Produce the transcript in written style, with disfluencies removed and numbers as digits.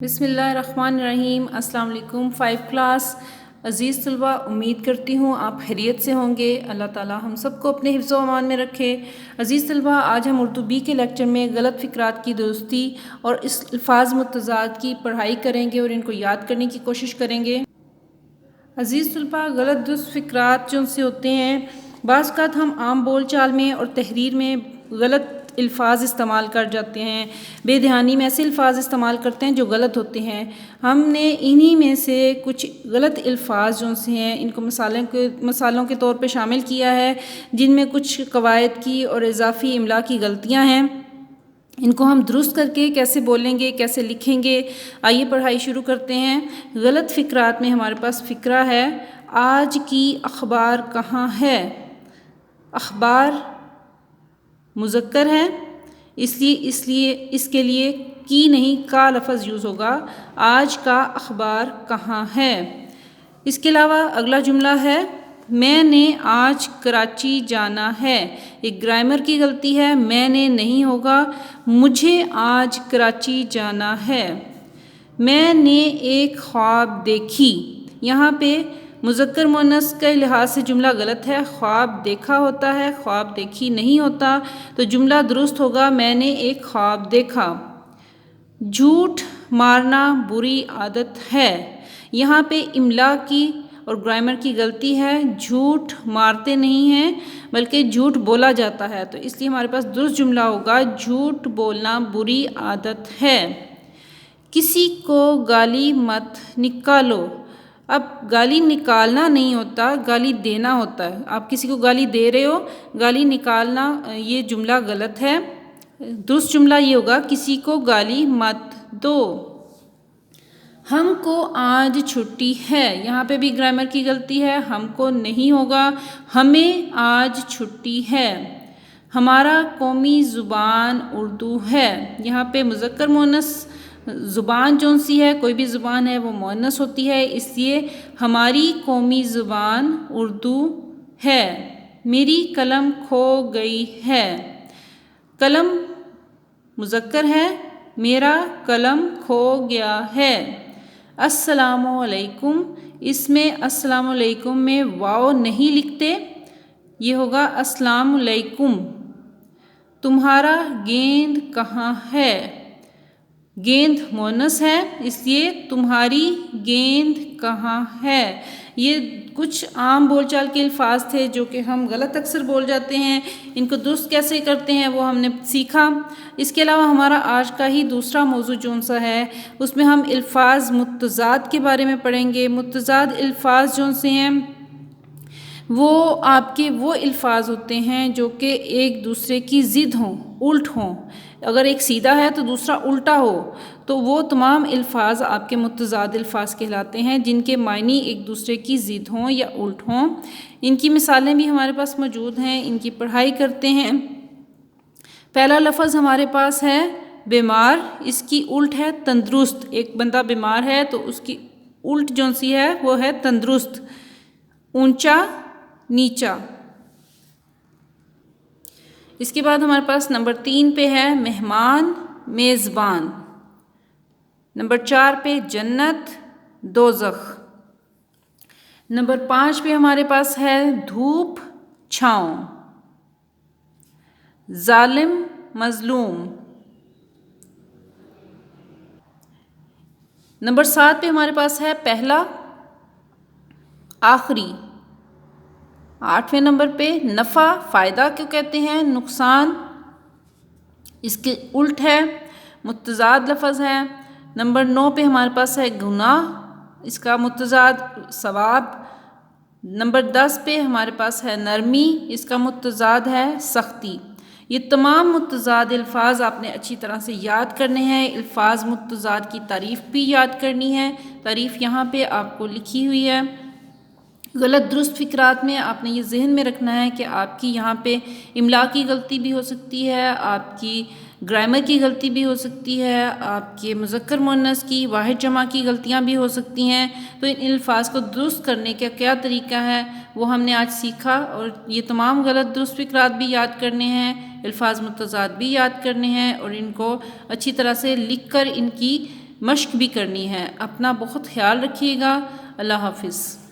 بسم اللہ الرحمن الرحیم۔ السلام علیکم 5 کلاس عزیز طلباء، امید کرتی ہوں آپ خیریت سے ہوں گے۔ اللہ تعالی ہم سب کو اپنے حفظ و امان میں رکھے۔ عزیز طلباء، آج ہم اردو بی کے لیکچر میں غلط فقرات کی درستی اور اس الفاظ متضاد کی پڑھائی کریں گے اور ان کو یاد کرنے کی کوشش کریں گے۔ عزیز طلباء، غلط درست فقرات جو سے ہوتے ہیں، بعض اوقات ہم عام بول چال میں اور تحریر میں غلط الفاظ استعمال کر جاتے ہیں، بے دھیانی میں ایسے الفاظ استعمال کرتے ہیں جو غلط ہوتے ہیں۔ ہم نے انہی میں سے کچھ غلط الفاظ جو سے ہیں ان کو مثالوں کے طور پہ شامل کیا ہے، جن میں کچھ قواعد کی اور اضافی املا کی غلطیاں ہیں۔ ان کو ہم درست کر کے کیسے بولیں گے، کیسے لکھیں گے، آئیے پڑھائی شروع کرتے ہیں۔ غلط فقرات میں ہمارے پاس فقرہ ہے، آج کی اخبار کہاں ہے۔ اخبار مذکر ہے، اس لیے اس کے لیے کی نہیں کا لفظ یوز ہوگا۔ آج کا اخبار کہاں ہے۔ اس کے علاوہ اگلا جملہ ہے، میں نے آج کراچی جانا ہے۔ ایک گرامر کی غلطی ہے، میں نے نہیں ہوگا، مجھے آج کراچی جانا ہے۔ میں نے ایک خواب دیکھی، یہاں پہ مذکر مؤنث کے لحاظ سے جملہ غلط ہے، خواب دیکھا ہوتا ہے، خواب دیکھی نہیں ہوتا، تو جملہ درست ہوگا میں نے ایک خواب دیکھا۔ جھوٹ مارنا بری عادت ہے، یہاں پہ املا کی اور گرامر کی غلطی ہے، جھوٹ مارتے نہیں ہیں بلکہ جھوٹ بولا جاتا ہے، تو اس لیے ہمارے پاس درست جملہ ہوگا جھوٹ بولنا بری عادت ہے۔ کسی کو گالی مت نکالو، اب گالی نکالنا نہیں ہوتا، گالی دینا ہوتا ہے۔ آپ کسی کو گالی دے رہے ہو، گالی نکالنا یہ جملہ غلط ہے۔ درست جملہ یہ ہوگا کسی کو گالی مت دو۔ ہم کو آج چھٹی ہے، یہاں پہ بھی گرامر کی غلطی ہے، ہم کو نہیں ہوگا، ہمیں آج چھٹی ہے۔ ہمارا قومی زبان اردو ہے، یہاں پہ مذکر مؤنث زبان جون سی ہے، کوئی بھی زبان ہے وہ مؤنث ہوتی ہے، اس لیے ہماری قومی زبان اردو ہے۔ میری قلم کھو گئی ہے، قلم مذکر ہے، میرا قلم کھو گیا ہے۔ السلام علیکم، اس میں السلام علیکم میں واو نہیں لکھتے، یہ ہوگا السلام علیکم۔ تمہارا گیند کہاں ہے، گیند مؤنث ہے اس لیے تمہاری گیند کہاں ہے۔ یہ کچھ عام بول چال کے الفاظ تھے جو کہ ہم غلط اکثر بول جاتے ہیں، ان کو درست کیسے کرتے ہیں وہ ہم نے سیکھا۔ اس کے علاوہ ہمارا آج کا ہی دوسرا موضوع جون سا ہے، اس میں ہم الفاظ متضاد کے بارے میں پڑھیں گے۔ متضاد الفاظ جون سے ہیں وہ آپ کے وہ الفاظ ہوتے ہیں جو کہ ایک دوسرے کی ضد ہوں، الٹ ہوں۔ اگر ایک سیدھا ہے تو دوسرا الٹا ہو، تو وہ تمام الفاظ آپ کے متضاد الفاظ کہلاتے ہیں، جن کے معنی ایک دوسرے کی ضد ہوں یا الٹ ہوں۔ ان کی مثالیں بھی ہمارے پاس موجود ہیں، ان کی پڑھائی کرتے ہیں۔ پہلا لفظ ہمارے پاس ہے بیمار، اس کی الٹ ہے تندرست۔ ایک بندہ بیمار ہے تو اس کی الٹ جون سی ہے وہ ہے تندرست۔ اونچا نیچا۔ اس کے بعد ہمارے پاس نمبر 3 پہ ہے مہمان میزبان، نمبر 4 پہ جنت دوزخ، نمبر 5 پہ ہمارے پاس ہے دھوپ چھاؤں، ظالم مظلوم، نمبر 7 پہ ہمارے پاس ہے پہلا آخری، 8ویں نمبر پہ نفع فائدہ کیوں کہتے ہیں، نقصان اس کے الٹ ہے، متضاد لفظ ہے۔ نمبر 9 پہ ہمارے پاس ہے گناہ، اس کا متضاد ثواب۔ نمبر 10 پہ ہمارے پاس ہے نرمی، اس کا متضاد ہے سختی۔ یہ تمام متضاد الفاظ آپ نے اچھی طرح سے یاد کرنے ہیں۔ الفاظ متضاد کی تعریف بھی یاد کرنی ہے، تعریف یہاں پہ آپ کو لکھی ہوئی ہے۔ غلط درست فقرات میں آپ نے یہ ذہن میں رکھنا ہے کہ آپ کی یہاں پہ املا کی غلطی بھی ہو سکتی ہے، آپ کی گرامر کی غلطی بھی ہو سکتی ہے، آپ کے مذکر مؤنث کی واحد جمع کی غلطیاں بھی ہو سکتی ہیں۔ تو ان الفاظ کو درست کرنے کا کیا طریقہ ہے وہ ہم نے آج سیکھا، اور یہ تمام غلط درست فقرات بھی یاد کرنے ہیں، الفاظ متضاد بھی یاد کرنے ہیں، اور ان کو اچھی طرح سے لکھ کر ان کی مشق بھی کرنی ہے۔ اپنا بہت خیال رکھیے گا۔ اللہ حافظ۔